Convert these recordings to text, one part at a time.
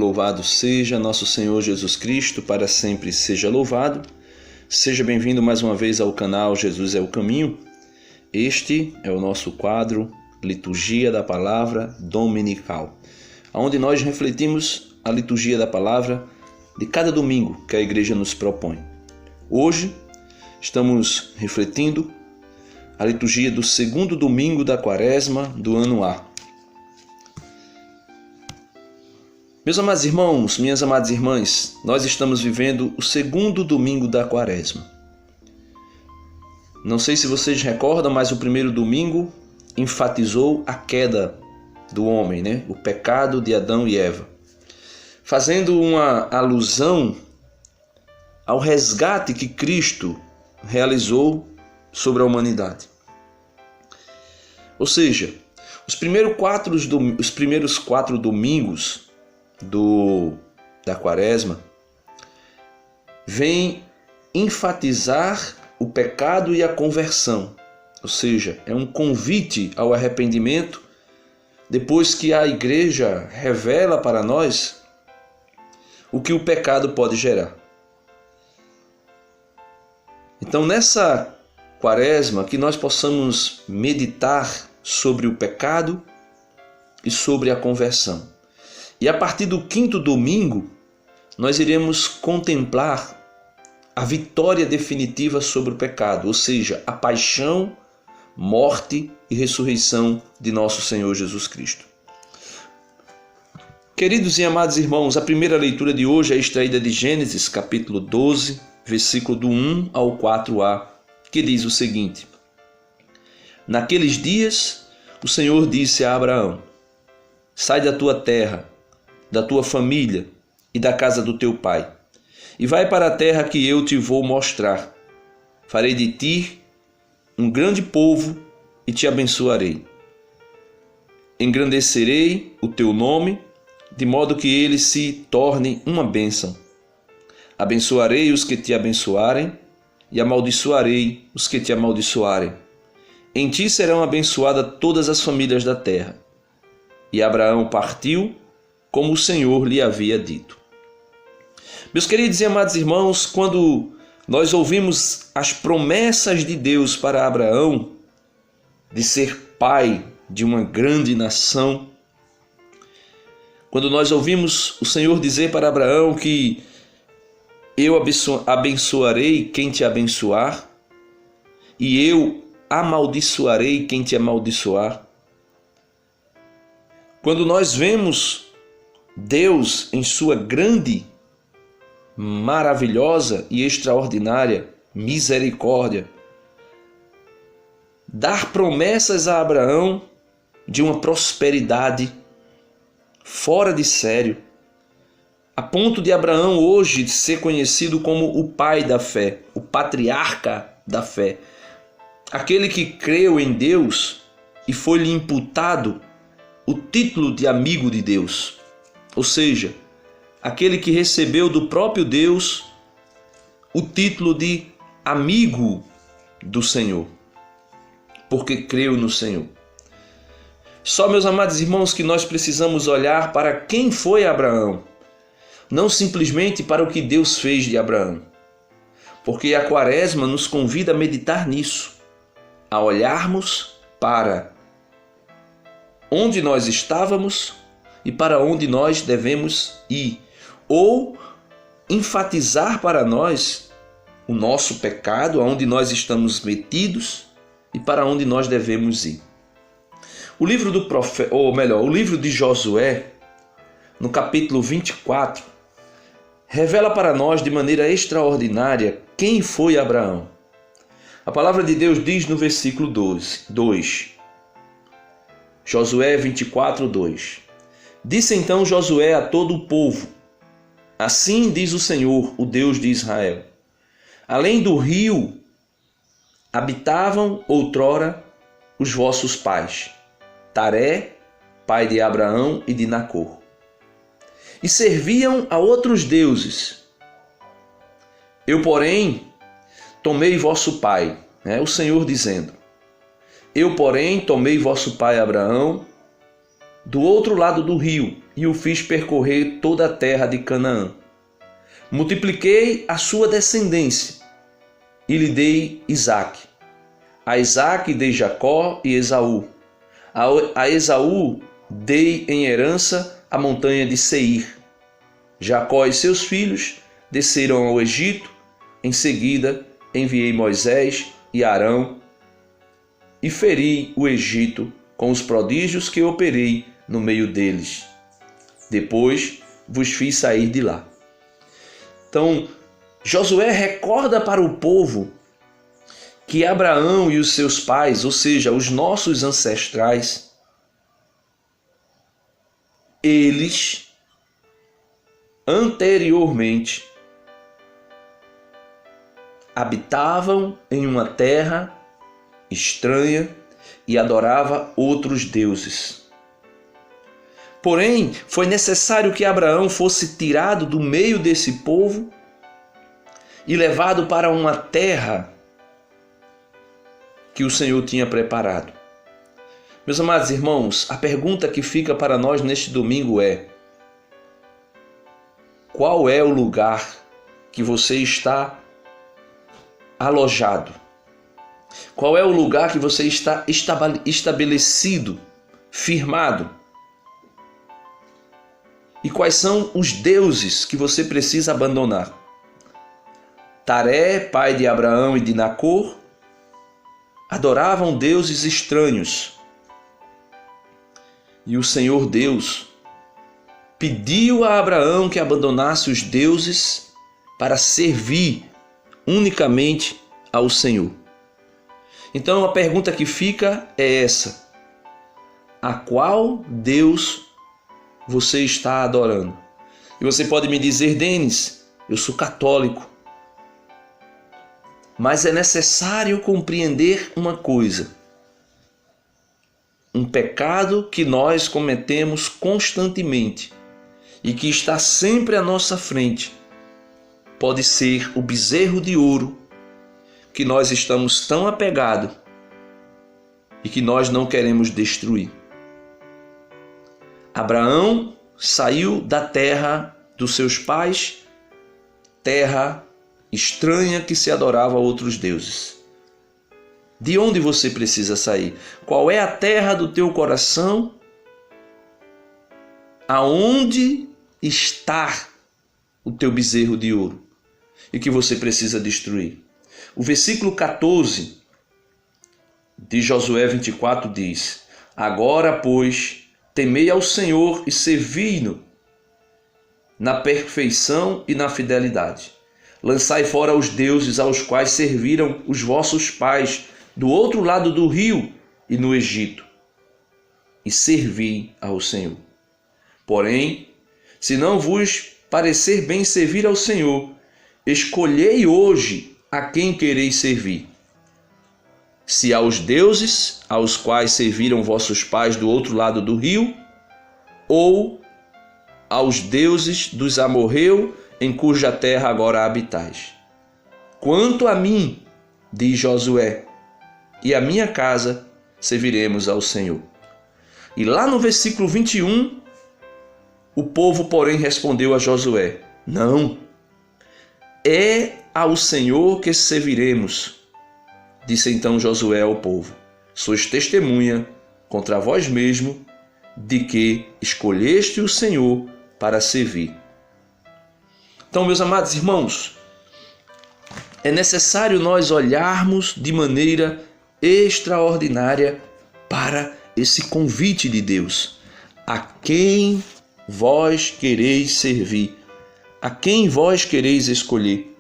Louvado seja nosso Senhor Jesus Cristo, para sempre seja louvado. Seja bem-vindo mais uma vez ao canal Jesus é o Caminho. Este é o nosso quadro Liturgia da Palavra Dominical, onde nós refletimos a liturgia da palavra de cada domingo que a igreja nos propõe. Hoje estamos refletindo a liturgia do segundo domingo da Quaresma do ano A. Meus amados irmãos, minhas amadas irmãs, nós estamos vivendo o segundo domingo da Quaresma. Não sei se vocês recordam, mas o primeiro domingo enfatizou a queda do homem, né? O pecado de Adão e Eva, fazendo uma alusão ao resgate que Cristo realizou sobre a humanidade. Ou seja, os primeiros quatro domingos da Quaresma vem enfatizar o pecado e a conversão, ou seja, é um convite ao arrependimento depois que a igreja revela para nós o que o pecado pode gerar. Então, nessa Quaresma, que nós possamos meditar sobre o pecado e sobre a conversão. E a partir do quinto domingo, nós iremos contemplar a vitória definitiva sobre o pecado, ou seja, a paixão, morte e ressurreição de nosso Senhor Jesus Cristo. Queridos e amados irmãos, a primeira leitura de hoje é extraída de Gênesis, capítulo 12, versículo do 1 ao 4a, que diz o seguinte: Naqueles dias, o Senhor disse a Abraão: Sai da tua terra, da tua família e da casa do teu pai, e vai para a terra que eu te vou mostrar. Farei de ti um grande povo e te abençoarei. Engrandecerei o teu nome, de modo que ele se torne uma bênção. Abençoarei os que te abençoarem e amaldiçoarei os que te amaldiçoarem. Em ti serão abençoadas todas as famílias da terra. E Abraão partiu como o Senhor lhe havia dito. Meus queridos e amados irmãos, quando nós ouvimos as promessas de Deus para Abraão de ser pai de uma grande nação, quando nós ouvimos o Senhor dizer para Abraão que eu abençoarei quem te abençoar e eu amaldiçoarei quem te amaldiçoar, quando nós vemos Deus, em sua grande, maravilhosa e extraordinária misericórdia, dar promessas a Abraão de uma prosperidade fora de sério, a ponto de Abraão hoje ser conhecido como o pai da fé, o patriarca da fé, aquele que creu em Deus e foi-lhe imputado o título de amigo de Deus. Ou seja, aquele que recebeu do próprio Deus o título de amigo do Senhor, porque creu no Senhor. Só, meus amados irmãos, que nós precisamos olhar para quem foi Abraão, não simplesmente para o que Deus fez de Abraão, porque a Quaresma nos convida a meditar nisso, a olharmos para onde nós estávamos e para onde nós devemos ir, ou enfatizar para nós o nosso pecado, aonde nós estamos metidos e para onde nós devemos ir. O livro do profeta, ou melhor, o livro de Josué, no capítulo 24, revela para nós de maneira extraordinária quem foi Abraão. A palavra de Deus diz no versículo 2, Josué 24, 2. Disse então Josué a todo o povo: Assim diz o Senhor, o Deus de Israel: Além do rio habitavam outrora os vossos pais, Taré, pai de Abraão e de Nacor, e serviam a outros deuses. Eu, porém, tomei vosso pai, o Senhor dizendo: Eu, porém, tomei vosso pai Abraão do outro lado do rio, e o fiz percorrer toda a terra de Canaã. Multipliquei a sua descendência e lhe dei Isaque. A Isaque dei Jacó e Esaú. A Esaú dei em herança a montanha de Seir. Jacó e seus filhos desceram ao Egito. Em seguida enviei Moisés e Arão e feri o Egito com os prodígios que operei no meio deles. Depois vos fiz sair de lá. Então, Josué recorda para o povo que Abraão e os seus pais, ou seja, os nossos ancestrais, eles anteriormente habitavam em uma terra estranha e adorava outros deuses. Porém, foi necessário que Abraão fosse tirado do meio desse povo e levado para uma terra que o Senhor tinha preparado. Meus amados irmãos, a pergunta que fica para nós neste domingo é: qual é o lugar que você está alojado? Qual é o lugar que você está estabelecido, firmado? E quais são os deuses que você precisa abandonar? Taré, pai de Abraão e de Nacor, adoravam deuses estranhos. E o Senhor Deus pediu a Abraão que abandonasse os deuses para servir unicamente ao Senhor. Então a pergunta que fica é essa: a qual Deus você está adorando? E você pode me dizer: Denis, eu sou católico. Mas é necessário compreender uma coisa: um pecado que nós cometemos constantemente e que está sempre à nossa frente pode ser o bezerro de ouro que nós estamos tão apegados e que nós não queremos destruir. Abraão saiu da terra dos seus pais, terra estranha que se adorava a outros deuses. De onde você precisa sair? Qual é a terra do teu coração? Aonde está o teu bezerro de ouro e que você precisa destruir? O versículo 14 de Josué 24 diz: Agora, pois, temei ao Senhor e servi-no na perfeição e na fidelidade. Lançai fora os deuses aos quais serviram os vossos pais do outro lado do rio e no Egito, e servi ao Senhor. Porém, se não vos parecer bem servir ao Senhor, escolhei hoje a quem quereis servir. Se aos deuses aos quais serviram vossos pais do outro lado do rio, ou aos deuses dos amorreus em cuja terra agora habitais. Quanto a mim, diz Josué, e a minha casa serviremos ao Senhor. E lá no versículo 21, o povo, porém, respondeu a Josué: Não, é ao Senhor que serviremos. Disse então Josué ao povo: Sois testemunha contra vós mesmo de que escolheste o Senhor para servir. Então, meus amados irmãos, é necessário nós olharmos de maneira extraordinária para esse convite de Deus. A quem vós quereis servir? A quem vós quereis escolher?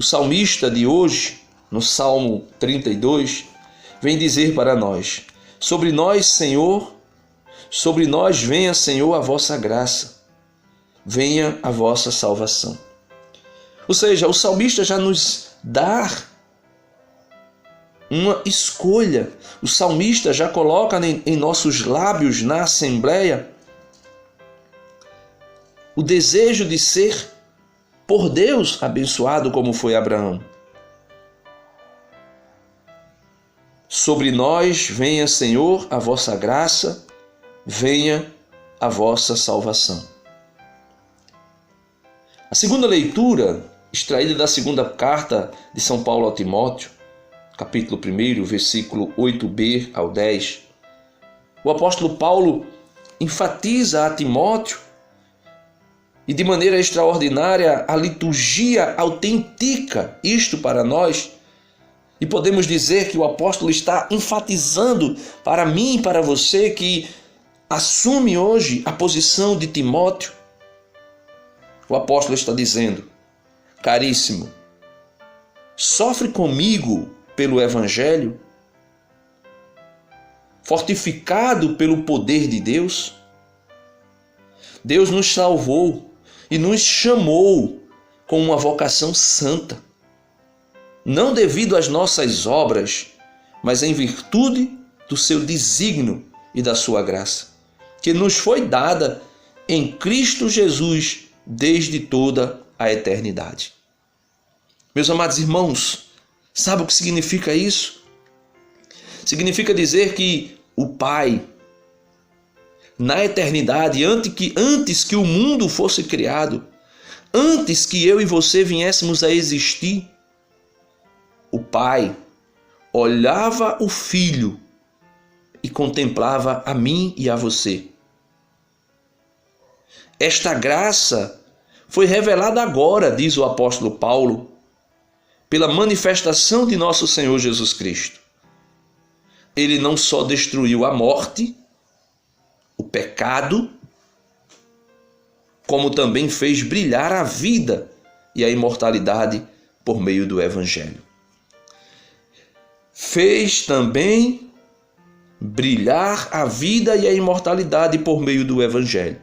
O salmista de hoje, no Salmo 32, vem dizer para nós: sobre nós, Senhor, sobre nós venha, Senhor, a vossa graça. Venha a vossa salvação. Ou seja, o salmista já nos dá uma escolha. O salmista já coloca em nossos lábios, na assembleia, o desejo de ser por Deus abençoado como foi Abraão. Sobre nós venha, Senhor, a vossa graça, venha a vossa salvação. A segunda leitura, extraída da segunda carta de São Paulo a Timóteo, capítulo 1, versículo 8b ao 10, o apóstolo Paulo enfatiza a Timóteo e de maneira extraordinária a liturgia autentica isto para nós. E podemos dizer que o apóstolo está enfatizando para mim e para você que assume hoje a posição de Timóteo. O apóstolo está dizendo: caríssimo, sofre comigo pelo Evangelho, fortificado pelo poder de Deus. Deus nos salvou e nos chamou com uma vocação santa, não devido às nossas obras, mas em virtude do seu desígnio e da sua graça, que nos foi dada em Cristo Jesus desde toda a eternidade. Meus amados irmãos, sabe o que significa isso? Significa dizer que o Pai, na eternidade, antes que o mundo fosse criado, antes que eu e você viéssemos a existir, o Pai olhava o Filho e contemplava a mim e a você. Esta graça foi revelada agora, diz o apóstolo Paulo, pela manifestação de nosso Senhor Jesus Cristo. Ele não só destruiu a morte, o pecado, como também fez brilhar a vida e a imortalidade por meio do Evangelho. Fez também brilhar a vida e a imortalidade por meio do Evangelho.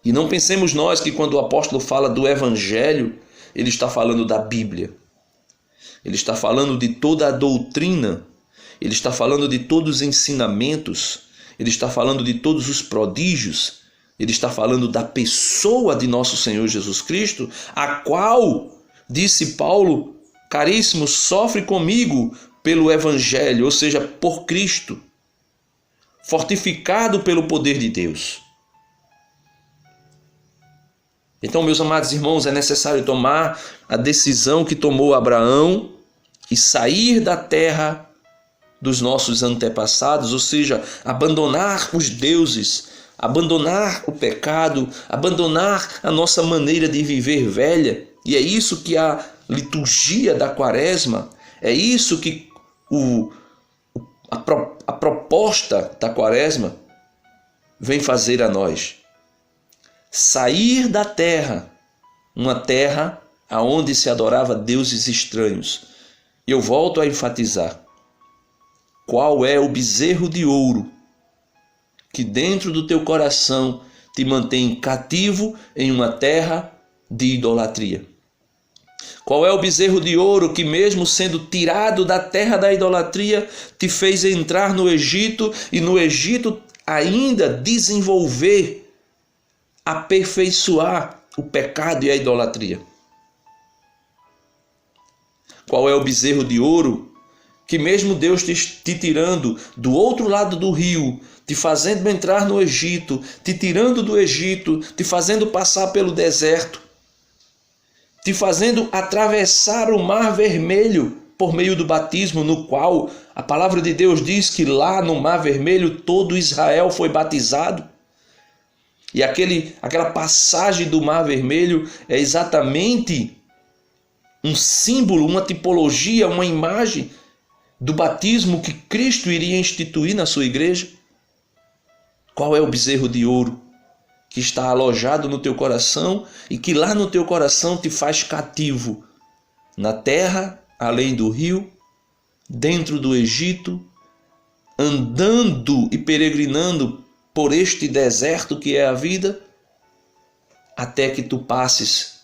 E não pensemos nós que quando o apóstolo fala do Evangelho, ele está falando da Bíblia. Ele está falando de toda a doutrina, ele está falando de todos os ensinamentos, ele está falando de todos os prodígios, ele está falando da pessoa de nosso Senhor Jesus Cristo, a qual, disse Paulo, caríssimo, sofre comigo pelo Evangelho, ou seja, por Cristo, fortificado pelo poder de Deus. Então, meus amados irmãos, é necessário tomar a decisão que tomou Abraão e sair da terra dos nossos antepassados, ou seja, abandonar os deuses, abandonar o pecado, abandonar a nossa maneira de viver velha. E é isso que a liturgia da Quaresma, é isso que a proposta da Quaresma vem fazer a nós. Sair da terra, uma terra aonde se adorava deuses estranhos. E eu volto a enfatizar: qual é o bezerro de ouro que dentro do teu coração te mantém cativo em uma terra de idolatria? Qual é o bezerro de ouro que, mesmo sendo tirado da terra da idolatria, te fez entrar no Egito e no Egito ainda desenvolver, aperfeiçoar o pecado e a idolatria? Qual é o bezerro de ouro que, mesmo Deus te tirando do outro lado do rio, te fazendo entrar no Egito, te tirando do Egito, te fazendo passar pelo deserto, te fazendo atravessar o Mar Vermelho por meio do batismo, no qual a palavra de Deus diz que lá no Mar Vermelho todo Israel foi batizado? E aquela passagem do Mar Vermelho é exatamente um símbolo, uma tipologia, uma imagem do batismo que Cristo iria instituir na sua igreja. Qual é o bezerro de ouro que está alojado no teu coração e que lá no teu coração te faz cativo na terra, além do rio, dentro do Egito, andando e peregrinando por este deserto que é a vida, até que tu passes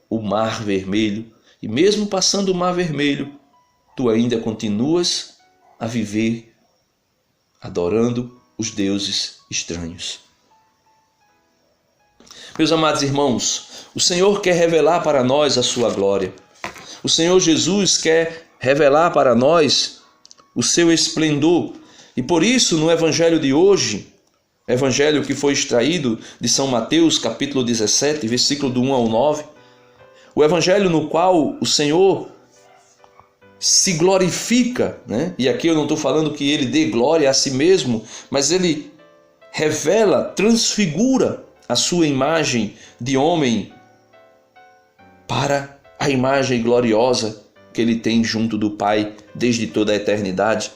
o Mar Vermelho. E mesmo passando o Mar Vermelho, tu ainda continuas a viver adorando os deuses estranhos. Meus amados irmãos, o Senhor quer revelar para nós a sua glória. O Senhor Jesus quer revelar para nós o seu esplendor. E por isso, no Evangelho de hoje, Evangelho que foi extraído de São Mateus, capítulo 17, versículo do 1 ao 9. O evangelho no qual o Senhor se glorifica, né? E aqui eu não estou falando que ele dê glória a si mesmo, mas ele revela, transfigura a sua imagem de homem para a imagem gloriosa que ele tem junto do Pai desde toda a eternidade.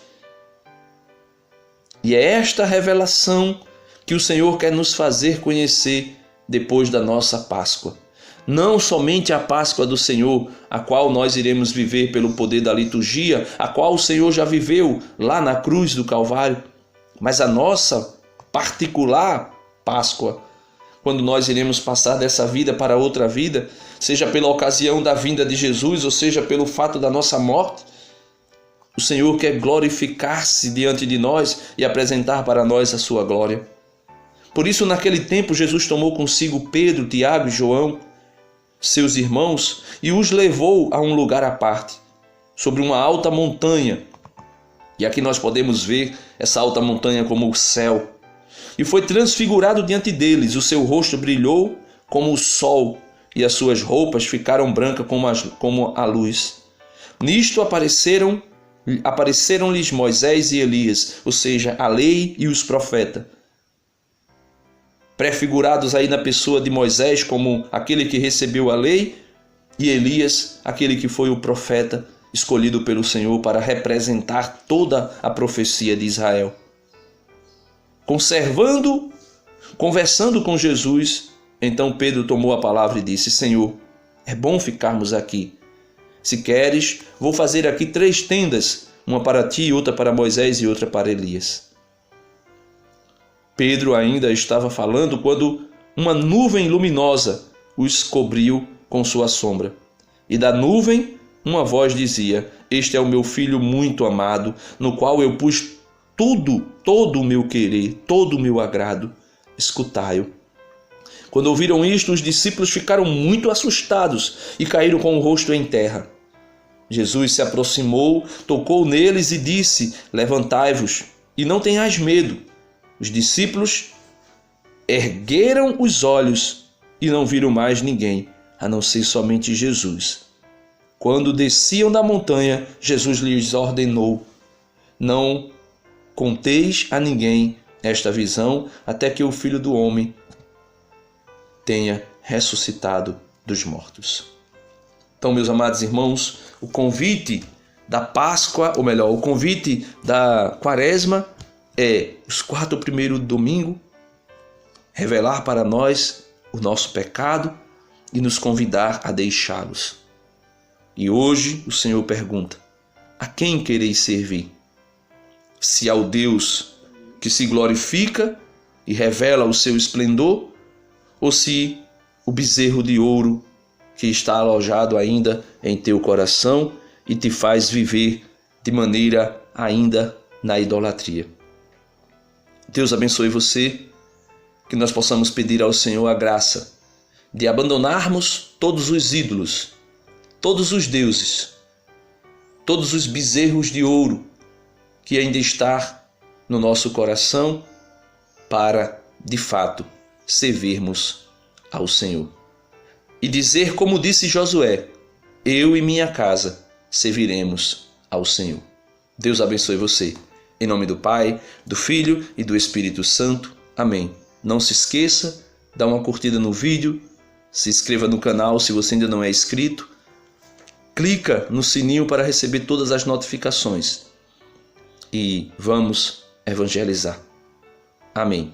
E é esta revelação que o Senhor quer nos fazer conhecer depois da nossa Páscoa. Não somente a Páscoa do Senhor, a qual nós iremos viver pelo poder da liturgia, a qual o Senhor já viveu lá na cruz do Calvário, mas a nossa particular Páscoa, quando nós iremos passar dessa vida para outra vida, seja pela ocasião da vinda de Jesus, ou seja pelo fato da nossa morte. O Senhor quer glorificar-se diante de nós e apresentar para nós a sua glória. Por isso, naquele tempo, Jesus tomou consigo Pedro, Tiago e João, seus irmãos, e os levou a um lugar à parte, sobre uma alta montanha. E aqui nós podemos ver essa alta montanha como o céu. E foi transfigurado diante deles, o seu rosto brilhou como o sol, e as suas roupas ficaram brancas como a luz. Nisto apareceram-lhes Moisés e Elias, ou seja, a lei e os profetas, prefigurados aí na pessoa de Moisés como aquele que recebeu a lei, e Elias, aquele que foi o profeta escolhido pelo Senhor para representar toda a profecia de Israel. Conversando com Jesus, então Pedro tomou a palavra e disse: Senhor, é bom ficarmos aqui. Se queres, vou fazer aqui 3 tendas, uma para ti, outra para Moisés e outra para Elias. Pedro ainda estava falando quando uma nuvem luminosa os cobriu com sua sombra. E da nuvem uma voz dizia: Este é o meu filho muito amado, no qual eu pus todo o meu querer, todo o meu agrado. Escutai-o. Quando ouviram isto, os discípulos ficaram muito assustados e caíram com o rosto em terra. Jesus se aproximou, tocou neles e disse: Levantai-vos e não tenhais medo. Os discípulos ergueram os olhos e não viram mais ninguém, a não ser somente Jesus. Quando desciam da montanha, Jesus lhes ordenou: Não conteis a ninguém esta visão, até que o Filho do Homem tenha ressuscitado dos mortos. Então, meus amados irmãos, o convite da Páscoa, ou melhor, o convite da Quaresma é os 4 primeiros domingos, revelar para nós o nosso pecado e nos convidar a deixá-los. E hoje o Senhor pergunta: a quem quereis servir? Se ao Deus que se glorifica e revela o seu esplendor, ou se o bezerro de ouro que está alojado ainda em teu coração e te faz viver de maneira ainda na idolatria. Deus abençoe você, que nós possamos pedir ao Senhor a graça de abandonarmos todos os ídolos, todos os deuses, todos os bezerros de ouro que ainda está no nosso coração, para, de fato, servirmos ao Senhor. E dizer como disse Josué: eu e minha casa serviremos ao Senhor. Deus abençoe você. Em nome do Pai, do Filho e do Espírito Santo. Amém. Não se esqueça, dá uma curtida no vídeo, se inscreva no canal se você ainda não é inscrito, clica no sininho para receber todas as notificações e vamos evangelizar. Amém.